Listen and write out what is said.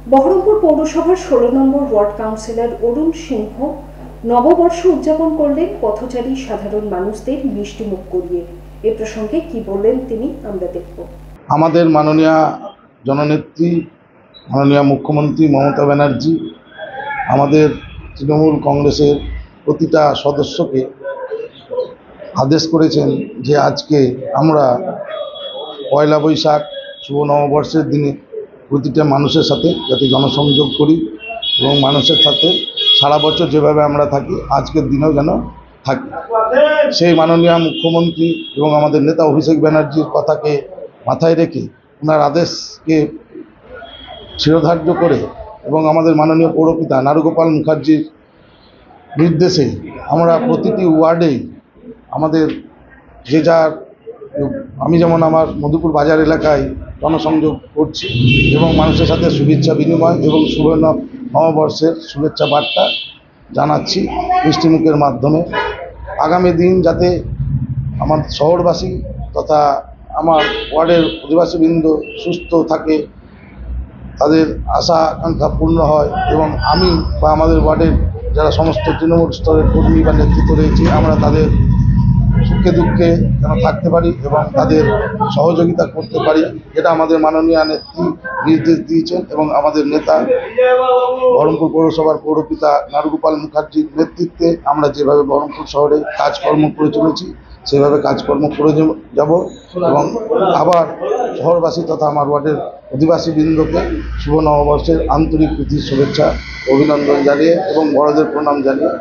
বহরমপুর পৌরসভার 16 নম্বর ward councillor অরুণ সিংহ নববর্ষ উদযাপন করলেন পথচারী সাধারণ মানুষদের মিষ্টি মুখ করিয়ে। এ প্রসঙ্গে কি বললেন তিনি আমরা দেখব। আমাদের মাননীয় জননেত্রী মাননীয় মুখ্যমন্ত্রী মমতা ব্যানার্জি আমাদের তৃণমূল কংগ্রেসের প্রতিটা সদস্যকে আদেশ করেছেন যে আজকে আমরা পয়লা বৈশাখ শুভ নববর্ষের দিনে প্রতিটা মানুষের সাথে যাতে জনসংযোগ করি এবং মানুষের সাথে সারা বছর যেভাবে আমরা থাকি আজকের দিনেও যেন থাকি। সেই মাননীয় মুখ্যমন্ত্রী এবং আমাদের নেতা অভিষেক ব্যানার্জির কথাকে মাথায় রেখে ওনার আদেশকে শিরোধার্য করে এবং আমাদের মাননীয় পৌরপিতা নারুগোপাল মুখার্জির নির্দেশে আমরা প্রতিটি ওয়ার্ডেই আমাদের যে যার আমি যেমন আমার মধুপুর বাজার এলাকায় জনসংযোগ করছি এবং মানুষের সাথে শুভেচ্ছা বিনিময় এবং শুভ নববর্ষের শুভেচ্ছা বার্তা জানাচ্ছি মিষ্টিমুখের মাধ্যমে। আগামী দিন যাতে আমার শহরবাসী তথা আমার ওয়ার্ডের অধিবাসীবৃন্দ সুস্থ থাকে, তাদের আশা আকাঙ্ক্ষা পূর্ণ হয় এবং আমি বা আমাদের ওয়ার্ডের যারা সমস্ত তৃণমূল স্তরের কর্মী বা নেতৃত্ব রয়েছে আমরা তাদের সুখে দুঃখে যেন থাকতে পারি এবং তাদের সহযোগিতা করতে পারি, এটা আমাদের মাননীয় নেত্রী নির্দেশ দিয়েছেন এবং আমাদের নেতা বহরমপুর পৌরসভার পৌরপিতা নারুগোপাল মুখার্জির নেতৃত্বে আমরা যেভাবে বহরমপুর শহরে কাজকর্ম করে চলেছি সেভাবে কাজকর্ম করে যাব এবং আবার শহরবাসী তথা আমার ওয়ার্ডের অধিবাসীবৃন্দকে শুভ নববর্ষের আন্তরিক প্রীতি শুভেচ্ছা অভিনন্দন জানিয়ে এবং বড়দের প্রণাম জানিয়ে